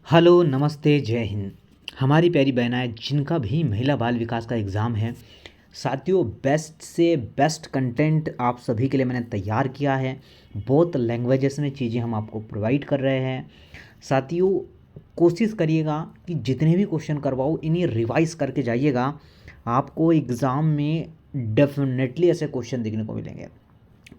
Hello, नमस्ते, जय हिंद। हमारी प्यारी बहनाएँ जिनका भी महिला बाल विकास का एग्ज़ाम है, साथियों बेस्ट से बेस्ट कंटेंट आप सभी के लिए मैंने तैयार किया है। बहुत लैंग्वेजेस में चीज़ें हम आपको प्रोवाइड कर रहे हैं। साथियों कोशिश करिएगा कि जितने भी क्वेश्चन करवाओ इन्हें रिवाइज़ करके जाइएगा। आपको एग्ज़ाम में डेफ़िनेटली ऐसे क्वेश्चन देखने को मिलेंगे।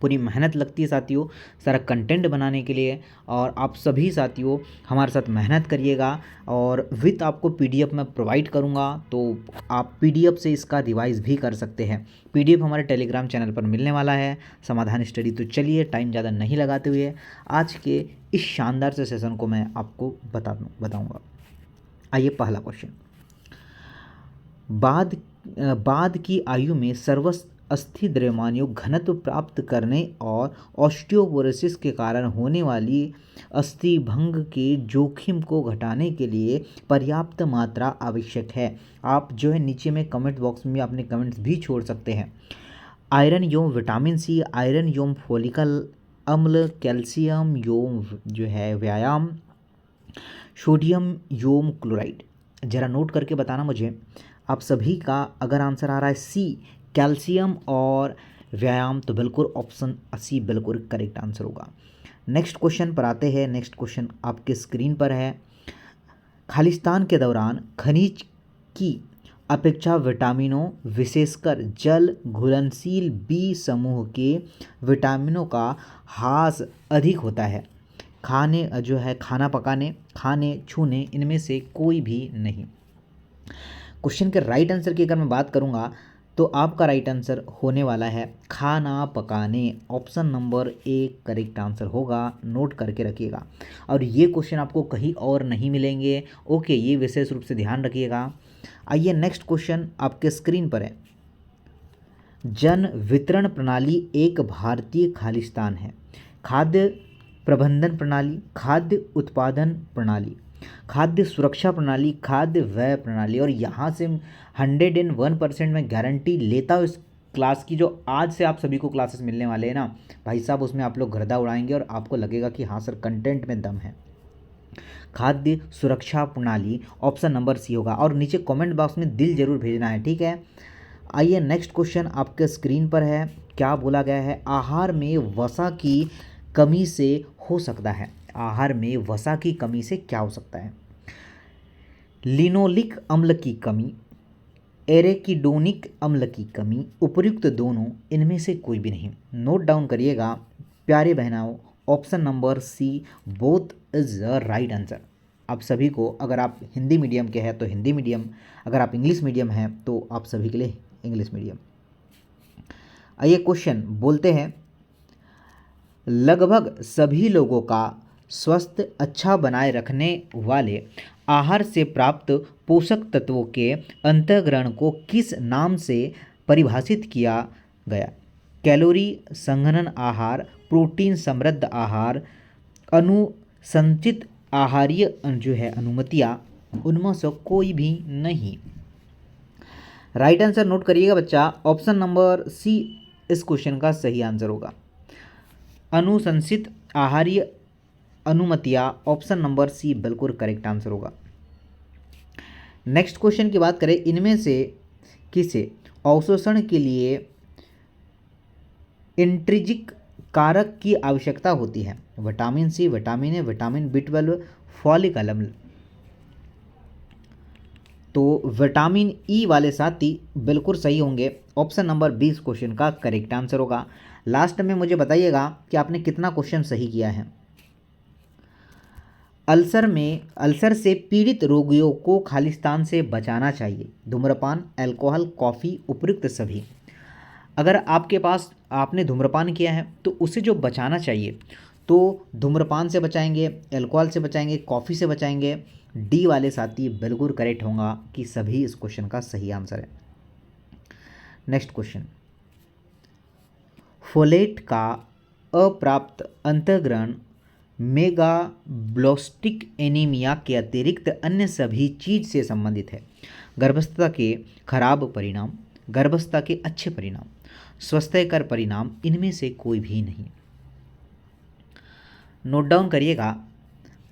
पूरी मेहनत लगती है साथियों सारा कंटेंट बनाने के लिए, और आप सभी साथियों हमारे साथ मेहनत करिएगा। और विथ आपको पीडीएफ मैं प्रोवाइड करूंगा, तो आप पीडीएफ से इसका रिवाइज भी कर सकते हैं। पीडीएफ हमारे टेलीग्राम चैनल पर मिलने वाला है, समाधान स्टडी। तो चलिए टाइम ज़्यादा नहीं लगाते हुए आज के इस शानदार से सेशन को मैं आपको बताऊँगा। आइए पहला क्वेश्चन। बाद बाद की आयु में सर्वास्थि द्रव्यमानों घनत्व प्राप्त करने और ऑस्टियोपोरोसिस के कारण होने वाली अस्थि भंग के जोखिम को घटाने के लिए पर्याप्त मात्रा आवश्यक है। आप जो है नीचे में कमेंट बॉक्स में अपने कमेंट्स भी छोड़ सकते हैं। आयरन योम विटामिन सी, आयरन योम फोलिकल अम्ल, कैल्शियम योम जो है व्यायाम, सोडियम योम क्लोराइड। ज़रा नोट करके बताना मुझे आप सभी का। अगर आंसर आ रहा है सी कैल्शियम और व्यायाम, तो बिल्कुल ऑप्शन सी बिल्कुल करेक्ट आंसर होगा। नेक्स्ट क्वेश्चन पर आते हैं। नेक्स्ट क्वेश्चन आपके स्क्रीन पर है। खालिस्तान के दौरान खनिज की अपेक्षा विटामिनों, विशेषकर जल घुलनशील बी समूह के विटामिनों का ह्रास अधिक होता है। खाने जो है खाना पकाने, खाने, छूने, इनमें से कोई भी नहीं। क्वेश्चन के राइट आंसर की अगर मैं बात करूंगा तो आपका राइट आंसर होने वाला है खाना पकाने। Option number A correct answer होगा, नोट करके रखिएगा। और ये क्वेश्चन आपको कहीं और नहीं मिलेंगे। ओके, ये विशेष रूप से ध्यान रखिएगा। आइए नेक्स्ट क्वेश्चन आपके स्क्रीन पर है। जन वितरण प्रणाली एक भारतीय खालिस्तान है। खाद्य प्रबंधन प्रणाली, खाद्य उत्पादन प्रणाली, खाद्य सुरक्षा प्रणाली, खाद्य व्यय प्रणाली। और यहाँ से 101% मैं गारंटी लेता हूँ इस क्लास की, जो आज से आप सभी को क्लासेस मिलने वाले हैं ना भाई साहब, उसमें आप लोग गर्दा उड़ाएंगे और आपको लगेगा कि हाँ सर कंटेंट में दम है। खाद्य सुरक्षा प्रणाली ऑप्शन नंबर सी होगा। और नीचे कमेंट बॉक्स में दिल जरूर भेजना है, ठीक है। आइए नेक्स्ट क्वेश्चन आपके स्क्रीन पर है। क्या बोला गया है? आहार में वसा की कमी से हो सकता है। आहार में वसा की कमी से क्या हो सकता है? लिनोलिक अम्ल की कमी, एरेकिडोनिक अम्ल की कमी, उपयुक्त दोनों, इनमें से कोई भी नहीं। नोट डाउन करिएगा प्यारे बहनाओं, option number C both is the right answer. आप सभी को, अगर आप हिंदी मीडियम के हैं तो हिंदी मीडियम, अगर आप इंग्लिश मीडियम हैं तो आप सभी के लिए इंग्लिश मीडियम। आइए क्वेश्चन बोलते हैं। लगभग सभी लोगों का स्वास्थ्य अच्छा बनाए रखने वाले आहार से प्राप्त पोषक तत्वों के अंतर्ग्रहण को किस नाम से परिभाषित किया गया? कैलोरी संघनन आहार, प्रोटीन समृद्ध आहार, अनुसंचित आहारीय जो है अनुमतियाँ, उनमें से कोई भी नहीं। राइट आंसर नोट करिएगा बच्चा, ऑप्शन नंबर सी इस क्वेश्चन का सही आंसर होगा। अनुशंसित आहारीय अनुमतियाँ, ऑप्शन नंबर सी बिल्कुल करेक्ट आंसर होगा। नेक्स्ट क्वेश्चन की बात करें। इनमें से किसे अवशोषण के लिए इंट्रिंसिक कारक की आवश्यकता होती है? Vitamin C, vitamin A, vitamin B 12, folic अम्ल। तो विटामिन ई वाले साथी बिल्कुल सही होंगे। ऑप्शन नंबर 20 क्वेश्चन का करेक्ट आंसर होगा। लास्ट में मुझे बताइएगा कि आपने कितना क्वेश्चन सही किया है। अल्सर से पीड़ित रोगियों को खालिस्तान से बचाना चाहिए। धूम्रपान, अल्कोहल, कॉफ़ी, उपयुक्त सभी। अगर आपके पास आपने धूम्रपान किया है तो उसे जो बचाना चाहिए, तो धूम्रपान से बचाएंगे, अल्कोहल से बचाएंगे, कॉफ़ी से बचाएंगे। डी वाले साथी बिल्कुल करेक्ट होगा कि सभी इस क्वेश्चन का सही आंसर है। Next question. फोलेट का अप्राप्त अंतर्ग्रहण मेगाब्लोस्टिक एनीमिया के अतिरिक्त अन्य सभी चीज से संबंधित है। गर्भावस्था के खराब परिणाम, गर्भावस्था के अच्छे परिणाम, स्वास्थ्यकर परिणाम, इनमें से कोई भी नहीं। नोट डाउन करिएगा।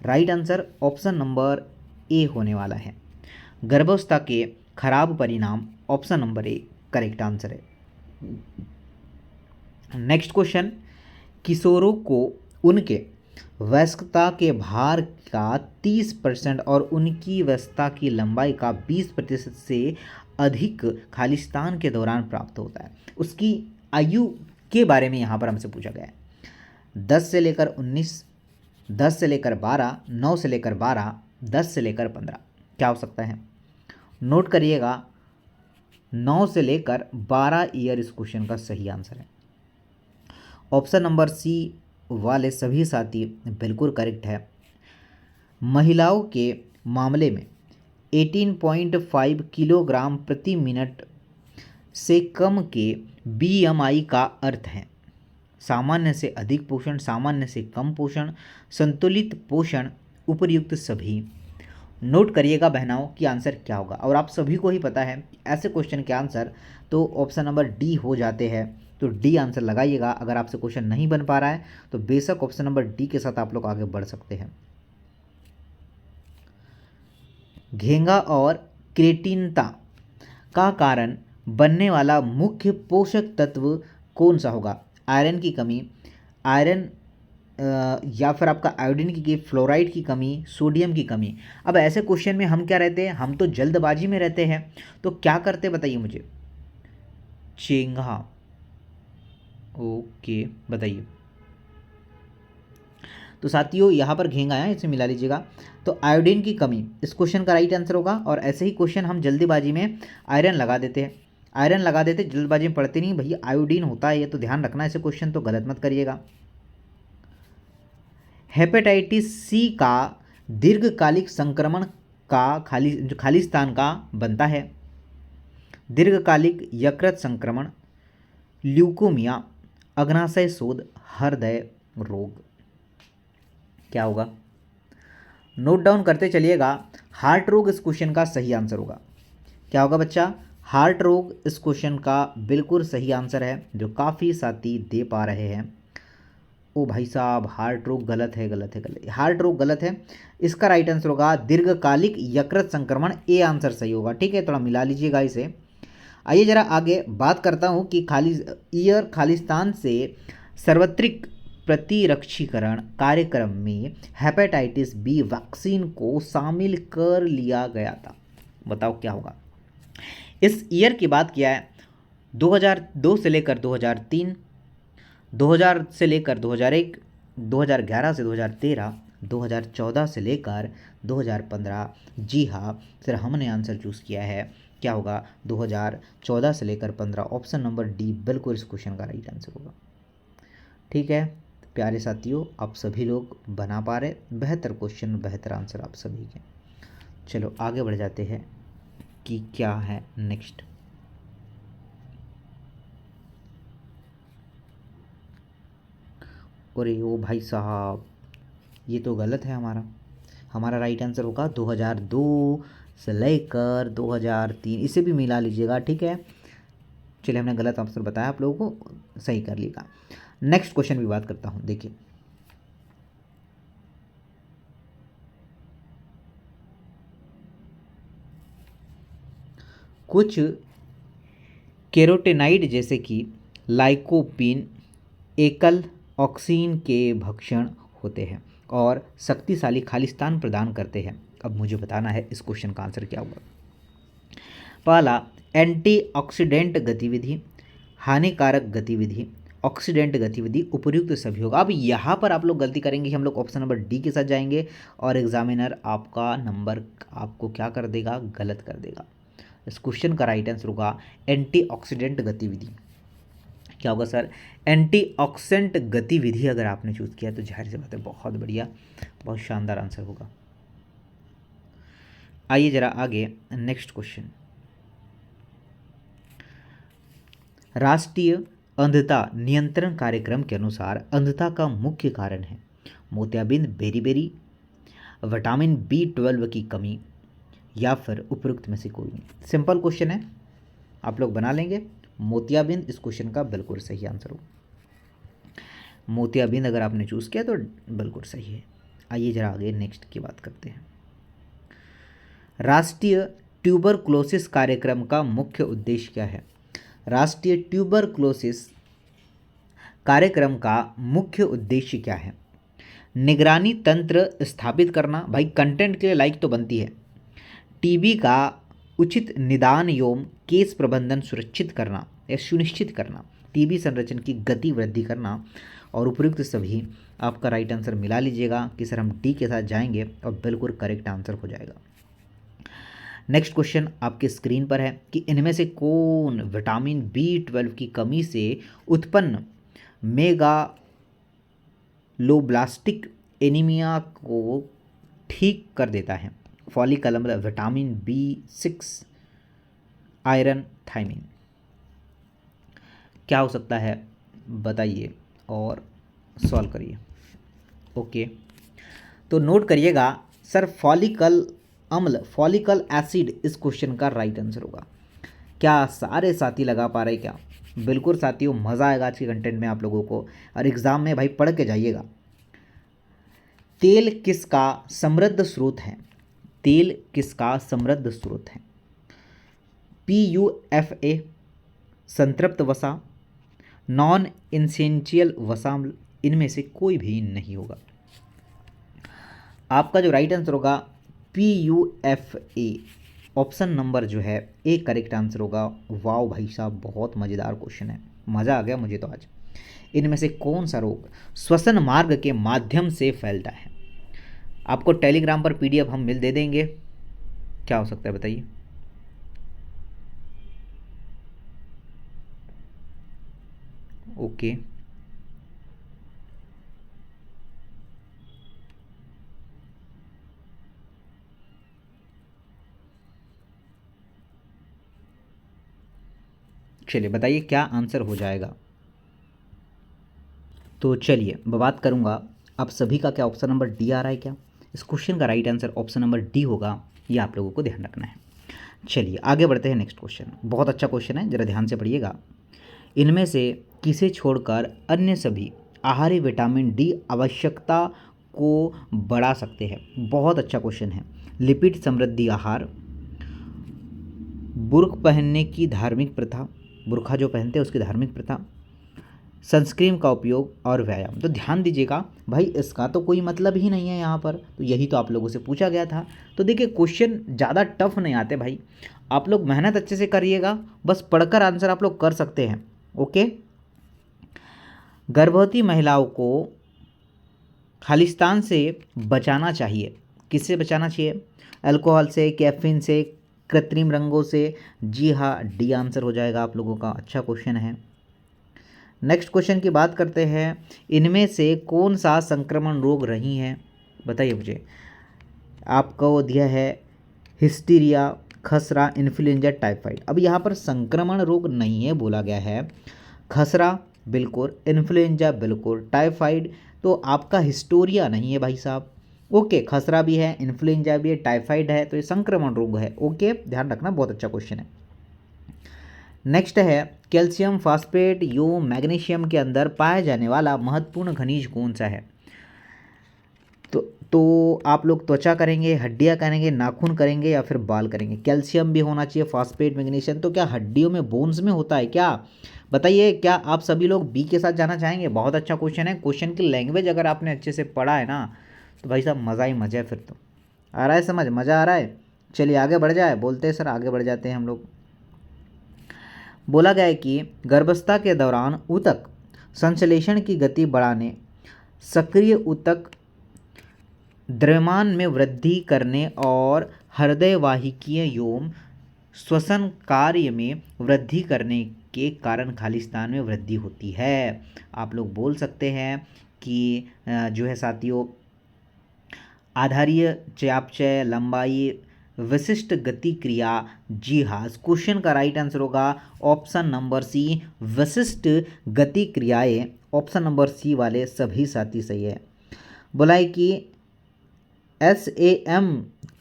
Right answer option number A होने वाला है। गर्भावस्था के खराब परिणाम, option number A correct answer है। नेक्स्ट क्वेश्चन, किशोरों को उनके वयस्कता के भार का 30% और उनकी वयस्कता की लंबाई का 20% से अधिक खालिस्तान के दौरान प्राप्त होता है। उसकी आयु के बारे में यहाँ पर हमसे पूछा गया है। 10 से लेकर 19, 10 से लेकर 12, 9 से लेकर 12, 10 से लेकर 15, क्या हो सकता है? नोट करिएगा, 9 से लेकर 12 ईयर इस क्वेश्चन का सही आंसर है। ऑप्शन नंबर सी वाले सभी साथी बिल्कुल करेक्ट है। महिलाओं के मामले में 18.5 किलोग्राम प्रति मिनट से कम के बीएमआई का अर्थ है सामान्य से अधिक पोषण, सामान्य से कम पोषण, संतुलित पोषण, उपयुक्त सभी। नोट करिएगा बहनाओं कि आंसर क्या होगा, और आप सभी को ही पता है ऐसे क्वेश्चन के आंसर तो ऑप्शन नंबर डी हो जाते हैं, तो डी आंसर लगाइएगा। अगर आपसे क्वेश्चन नहीं बन पा रहा है तो बेशक ऑप्शन नंबर डी के साथ आप लोग आगे बढ़ सकते हैं। घेंगा और क्रेटिनता का कारण बनने वाला मुख्य पोषक तत्व कौन सा होगा? आयरन की कमी, आयरन या फिर आपका आयोडीन की, फ्लोराइड की कमी, सोडियम की कमी। अब ऐसे क्वेश्चन में हम क्या रहते हैं, हम तो जल्दबाजी में रहते हैं, तो क्या करते बताइए मुझे? चेंगा, ओके बताइए। तो साथियों यहाँ पर घेंगा है, इसे मिला लीजिएगा। तो आयोडीन की कमी इस क्वेश्चन का राइट आंसर होगा। और ऐसे ही क्वेश्चन हम जल्दीबाजी में आयरन लगा देते हैं, आयरन लगा देते, जल्दबाजी में पढ़ते नहीं भैया, आयोडीन होता है ये तो ध्यान रखना, ऐसे क्वेश्चन तो गलत मत करिएगा। हेपेटाइटिस सी का दीर्घकालिक संक्रमण का खालिस्तान का बनता है। दीर्घकालिक यकृत संक्रमण, ल्यूकोमिया, अग्नाशय शोथ, हृदय रोग, क्या होगा? नोट डाउन करते चलिएगा। हार्ट रोग इस क्वेश्चन का सही आंसर होगा। क्या होगा बच्चा? हार्ट रोग इस क्वेश्चन का बिल्कुल सही आंसर है, जो काफ़ी साथी दे पा रहे हैं। ओ भाई साहब, हार्ट रोग गलत है, गलत है, गलत, हार्ट रोग गलत है। इसका राइट आंसर होगा दीर्घकालिक यकृत संक्रमण, ए आंसर सही होगा। ठीक है, थोड़ा मिला लीजिएगा इसे। आइए जरा आगे बात करता हूँ कि खालिस्तान से सार्वत्रिक प्रतिरक्षीकरण कार्यक्रम में हेपेटाइटिस बी वैक्सीन को शामिल कर लिया गया था। बताओ क्या होगा? इस ईयर की बात किया है 2002 से लेकर 2003, 2000 से लेकर 2001, 2011 से 2013, 2014 से लेकर 2015। जी हाँ सर, हमने आंसर चूज़ किया है, क्या होगा? 2014 से लेकर 15, ऑप्शन नंबर डी बिल्कुल इस क्वेश्चन का राइट आंसर होगा। ठीक है प्यारे साथियों, आप सभी लोग बना पा रहे, बेहतर क्वेश्चन बेहतर आंसर आप सभी के। चलो आगे बढ़ जाते हैं कि क्या है नेक्स्ट। अरे ओ भाई साहब, ये तो गलत है। हमारा राइट आंसर होगा 2002 से लेकर 2003, इसे भी मिला लीजिएगा। ठीक है, चलिए हमने गलत आंसर बताया, आप लोगों को सही कर लिएगा। नेक्स्ट क्वेश्चन भी बात करता हूँ, देखिए। कुछ कैरोटेनाइड जैसे कि लाइकोपीन एकल ऑक्सीन के भक्षण होते हैं और शक्तिशाली खालिस्तान प्रदान करते हैं। अब मुझे बताना है इस क्वेश्चन का आंसर क्या होगा। पहला, एंटीऑक्सीडेंट गतिविधि, हानिकारक गतिविधि, ऑक्सीडेंट गतिविधि, उपयुक्त सभी होगा। अब यहाँ पर आप लोग गलती करेंगे, हम लोग ऑप्शन नंबर डी के साथ जाएंगे और एग्जामिनर आपका नंबर आपको क्या कर देगा? गलत कर देगा। इस क्वेश्चन का राइट आंसर होगा एंटीऑक्सीडेंट गतिविधि। क्या होगा सर? एंटीऑक्सीडेंट गतिविधि अगर आपने चूज किया तो जाहिर सी बात है बहुत बढ़िया, बहुत शानदार आंसर होगा। आइए जरा आगे नेक्स्ट क्वेश्चन। राष्ट्रीय अंधता नियंत्रण कार्यक्रम के अनुसार अंधता का मुख्य कारण है मोतियाबिंद, बेरीबेरी, विटामिन B12 की कमी या फिर उपयुक्त में से कोई नहीं। सिंपल क्वेश्चन है, आप लोग बना लेंगे। मोतियाबिंद इस क्वेश्चन का बिल्कुल सही आंसर हो। मोतियाबिंद अगर आपने चूज़ किया तो बिल्कुल सही है। आइए जरा आगे नेक्स्ट की बात करते हैं। राष्ट्रीय ट्यूबरक्लोसिस कार्यक्रम का मुख्य उद्देश्य क्या है? राष्ट्रीय ट्यूबरक्लोसिस कार्यक्रम का मुख्य उद्देश्य क्या है? निगरानी तंत्र स्थापित करना, भाई कंटेंट के लिए लाइक तो बनती है। टीबी का उचित निदान एवं केस प्रबंधन सुरक्षित करना या सुनिश्चित करना, टीबी संरचन की गति वृद्धि करना, और उपयुक्त सभी आपका राइट आंसर मिला लीजिएगा कि सर हम डी के साथ जाएंगे और बिल्कुल करेक्ट आंसर हो जाएगा। नेक्स्ट क्वेश्चन आपके स्क्रीन पर है कि इनमें से कौन विटामिन B12 की कमी से उत्पन्न मेगालोब्लास्टिक एनीमिया को ठीक कर देता है? फॉलिक अम्ल, विटामिन B6, आयरन, थायमिन। क्या हो सकता है बताइए और सॉल्व करिए। ओके, तो नोट करिएगा सर, फॉलिकल अम्ल, फॉलिकल एसिड इस क्वेश्चन का राइट आंसर होगा। क्या सारे साथी लगा पा रहे क्या? बिल्कुल साथियों, मज़ा आएगा आज के कंटेंट में आप लोगों को, और एग्ज़ाम में भाई पढ़ के जाइएगा। तेल किसका समृद्ध स्रोत है? तेल किसका समृद्ध स्रोत है? PUFA, संतृप्त वसा, नॉन एसेंशियल वसाम्ल, इनमें से कोई भी नहीं होगा। आपका जो राइट आंसर होगा PUFA, ऑप्शन नंबर जो है ए करेक्ट आंसर होगा। वाओ भाई साहब, बहुत मज़ेदार क्वेश्चन है, मज़ा आ गया मुझे तो आज। इनमें से कौन सा रोग श्वसन मार्ग के माध्यम से फैलता है? आपको टेलीग्राम पर PDF हम दे देंगे। क्या हो सकता है बताइए? ओके, चलिए बताइए क्या आंसर हो जाएगा। तो चलिए मैं बात करूंगा, आप सभी का क्या ऑप्शन नंबर डी आ रहा है क्या? इस क्वेश्चन का right answer option number D होगा, ये आप लोगों को ध्यान रखना है। चलिए आगे बढ़ते हैं। नेक्स्ट क्वेश्चन बहुत अच्छा क्वेश्चन है, जरा ध्यान से पढ़िएगा। इनमें से किसे छोड़कर अन्य सभी आहारी विटामिन डी आवश्यकता को बढ़ा सकते हैं? बहुत अच्छा क्वेश्चन है। लिपिड समृद्धि आहार, बुर्क पहनने की धार्मिक प्रथा, बुर्खा जो पहनते हैं उसकी धार्मिक प्रथा, सनस्क्रीन का उपयोग और व्यायाम। तो ध्यान दीजिएगा भाई, इसका तो कोई मतलब ही नहीं है यहाँ पर, तो यही तो आप लोगों से पूछा गया था। तो देखिए क्वेश्चन ज़्यादा टफ नहीं आते भाई, आप लोग मेहनत अच्छे से करिएगा, बस पढ़कर आंसर आप लोग कर सकते हैं। ओके, गर्भवती महिलाओं को खालिस्तान से बचाना चाहिए। किससे बचाना चाहिए? अल्कोहल से, कैफीन से, कृत्रिम रंगों से? जी हाँ, डी आंसर हो जाएगा आप लोगों का। अच्छा क्वेश्चन है। नेक्स्ट क्वेश्चन की बात करते हैं। इनमें से कौन सा संक्रमण रोग नहीं है? बताइए मुझे। आपको दिया है हिस्टीरिया, खसरा, इन्फ्लुएंजा, टाइफाइड। अब यहाँ पर संक्रमण रोग नहीं है बोला गया है। खसरा बिल्कुल, इन्फ्लुएंजा बिल्कुल, टाइफाइड तो आपका हिस्टोरिया नहीं है भाई साहब। ओके, खसरा भी है, इन्फ्लुएंजा भी है, टाइफाइड है, तो ये संक्रमण रोग है। ओके, ध्यान रखना, बहुत अच्छा क्वेश्चन है। नेक्स्ट है कैल्शियम फास्फेट यो मैग्नीशियम के अंदर पाया जाने वाला महत्वपूर्ण खनिज कौन सा है? तो आप लोग त्वचा करेंगे, हड्डियां करेंगे, नाखून करेंगे या फिर बाल करेंगे? कैल्शियम भी होना चाहिए, फास्फेट, मैग्नीशियम। तो क्या हड्डियों में, बोन्स में होता है क्या? बताइए, क्या आप सभी लोग बी के साथ जाना चाहेंगे? बहुत अच्छा क्वेश्चन है। क्वेश्चन की लैंग्वेज अगर आपने अच्छे से पढ़ा है ना, तो भाई साहब मज़ा ही मज़ा है। फिर तो आ रहा है समझ, मज़ा आ रहा है। चलिए आगे बढ़ जाए, बोलते हैं सर आगे बढ़ जाते हैं हम लोग। बोला गया है कि गर्भावस्था के दौरान ऊतक संश्लेषण की गति बढ़ाने, सक्रिय ऊतक द्रव्यमान में वृद्धि करने और हृदय वाहिकीय एवं श्वसन कार्य में वृद्धि करने के कारण खालिस्तान में वृद्धि होती है। आप लोग बोल सकते हैं कि जो है साथियों, आधारीय चयापचय, लंबाई, विशिष्ट गति क्रिया। जी हाँ, इस क्वेश्चन का राइट आंसर होगा ऑप्शन नंबर सी, विशिष्ट गति क्रियाएं। ऑप्शन नंबर सी वाले सभी साथी सही है। बोला है कि SAM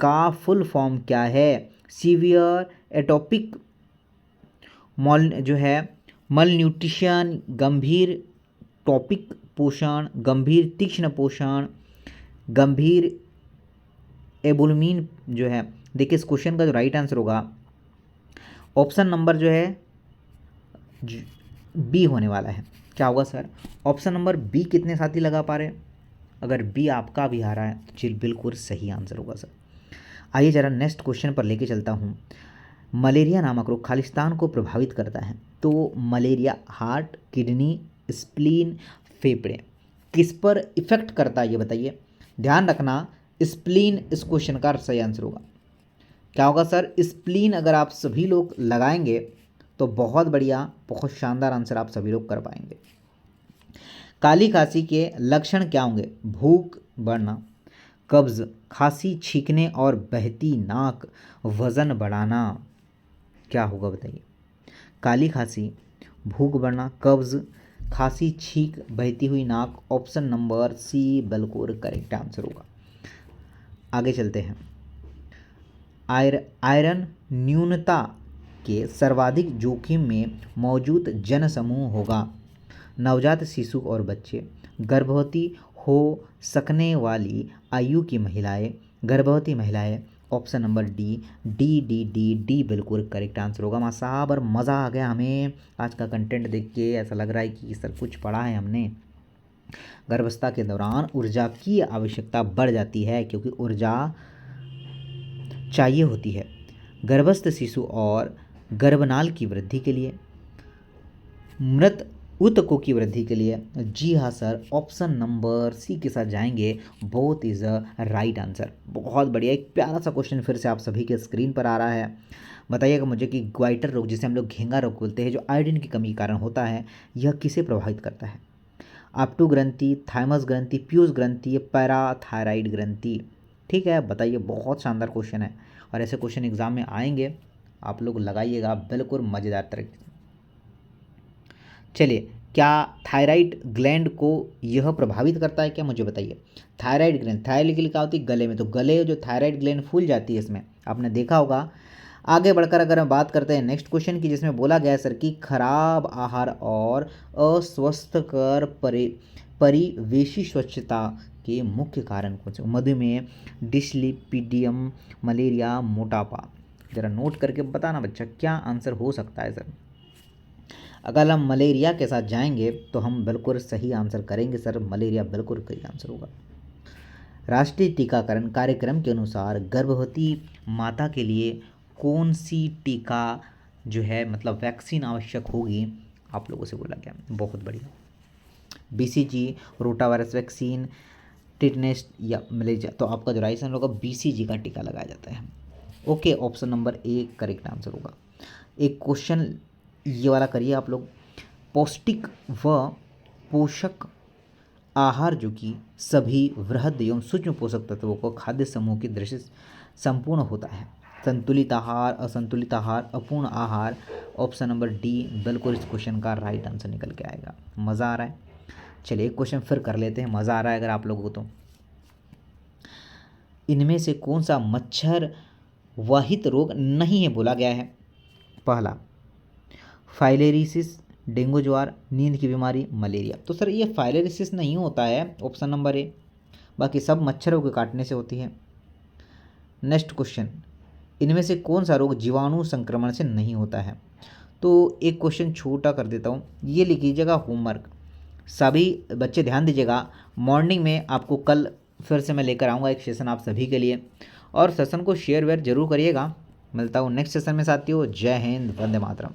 का फुल फॉर्म क्या है? सीवियर एटोपिक मॉल जो है मल न्यूट्रिशन, गंभीर टॉपिक पोषण, गंभीर तीक्ष्ण पोषण, गंभीर एबुलमीन जो है, देखिए इस क्वेश्चन का जो राइट आंसर होगा ऑप्शन नंबर जो है बी होने वाला है। क्या होगा सर? ऑप्शन नंबर बी कितने साथी लगा पा रहे हैं? अगर बी आपका भी आ रहा है तो जी बिल्कुल सही आंसर होगा सर। आइए जरा नेक्स्ट क्वेश्चन पर लेके चलता हूँ। मलेरिया नामक रोग खालिस्तान को प्रभावित करता है, तो मलेरिया हार्ट, किडनी, स्प्लीन, फेफड़े किस पर इफेक्ट करता है ये बताइए। ध्यान रखना स्प्लीन इस क्वेश्चन का सही आंसर होगा। क्या होगा सर? स्प्लीन अगर आप सभी लोग लगाएंगे तो बहुत बढ़िया, बहुत शानदार आंसर आप सभी लोग कर पाएंगे। काली खांसी के लक्षण क्या होंगे? भूख बढ़ना, कब्ज, खांसी, छींकने और बहती नाक, वजन बढ़ाना। क्या होगा बताइए? काली खांसी, भूख बढ़ना, कब्ज, खांसी, छींक, बहती हुई नाक। ऑप्शन नंबर सी बिल्कुल करेक्ट आंसर होगा। आगे चलते हैं। आयरन न्यूनता के सर्वाधिक जोखिम में मौजूद जनसमूह होगा। नवजात शिशु और बच्चे, गर्भवती हो सकने वाली आयु की महिलाएं, गर्भवती महिलाएं। Option number D D D D D बिल्कुल करेक्ट आंसर होगा। माँ साहब और मज़ा आ गया हमें आज का कंटेंट देख के, ऐसा लग रहा है कि सर कुछ पढ़ा है हमने। गर्भावस्था के दौरान ऊर्जा की आवश्यकता बढ़ जाती है क्योंकि ऊर्जा चाहिए होती है गर्भस्थ शिशु और गर्भनाल की वृद्धि के लिए, मृत ऊतकों की वृद्धि के लिए। जी हाँ सर, ऑप्शन नंबर सी के साथ जाएंगे, both is a right answer. बहुत बढ़िया। एक प्यारा सा क्वेश्चन फिर से आप सभी के स्क्रीन पर आ रहा है। बताइएगा मुझे कि ग्वाइटर रोग, जिसे हम लोग घेंगा रोग बोलते हैं, जो आयोडीन की कमी के कारण होता है, यह किसे प्रभावित करता है? आप्टू ग्रंथि, थाइमस ग्रंथि, प्यूस ग्रंथि, पैराथायराइड ग्रंथि। ठीक है, बताइए। बहुत शानदार क्वेश्चन है और ऐसे क्वेश्चन एग्जाम में आएंगे, आप लोग लगाइएगा बिल्कुल मज़ेदार तरीके से। चलिए, क्या थायराइड ग्लैंड को यह प्रभावित करता है क्या, मुझे बताइए। थायराइड ग्लैंड, थायराइड की लिखा होती है गले में, तो गले जो थायराइड ग्लैंड फूल जाती है इसमें, आपने देखा होगा। आगे बढ़कर अगर हम बात करते हैं नेक्स्ट क्वेश्चन की, जिसमें बोला गया है सर कि खराब आहार और अस्वस्थकर परिवेशी स्वच्छता के मुख्य कारण कौन से? मधुमेह, डिस्लिपिडियम, मलेरिया, मोटापा। जरा नोट करके बताना बच्चा, क्या आंसर हो सकता है सर? अगर हम मलेरिया के साथ जाएंगे तो हम बिल्कुल सही आंसर करेंगे सर, मलेरिया बिल्कुल सही आंसर होगा। राष्ट्रीय टीकाकरण कार्यक्रम के अनुसार गर्भवती माता के लिए कौन सी टीका जो है, मतलब वैक्सीन आवश्यक होगी, आप लोगों से बोला गया। बहुत बढ़िया। BCG, रोटावायरस वैक्सीन, टिटनेस या मलेरिया। तो आपका जो राइट आंसर होगा BCG का टीका लगाया जाता है। Okay, option number A correct answer होगा। एक क्वेश्चन ये वाला करिए आप लोग। पौष्टिक व पोषक आहार जो कि सभी वृहद एवं सूक्ष्म पोषक तत्वों को खाद्य समूह की दृष्टि से संपूर्ण होता है। संतुलित आहार, असंतुलित आहार, अपूर्ण आहार। ऑप्शन नंबर डी बिल्कुल इस क्वेश्चन का राइट आंसर निकल के आएगा। मज़ा आ रहा है? चलिए एक क्वेश्चन फिर कर लेते हैं, मज़ा आ रहा है अगर आप लोगों को तो। इनमें से कौन सा मच्छर वाहित रोग नहीं है बोला गया है? पहला फाइलेरिसिस, डेंगू ज्वार, नींद की बीमारी, मलेरिया। तो सर ये फाइलेरिसिस नहीं होता है, ऑप्शन नंबर ए। बाकी सब मच्छरों के काटने से होती है। नेक्स्ट क्वेश्चन, इनमें से कौन सा रोग जीवाणु संक्रमण से नहीं होता है? तो एक क्वेश्चन छोटा कर देता हूँ, ये लिख लीजिएगा होमवर्क। सभी बच्चे ध्यान दीजिएगा, मॉर्निंग में आपको कल फिर से मैं लेकर आऊँगा एक सेशन आप सभी के लिए, और सेशन को शेयर वेयर जरूर करिएगा। मिलता हूँ नेक्स्ट सेशन में साथियों। जय हिंद, वंदे मातरम।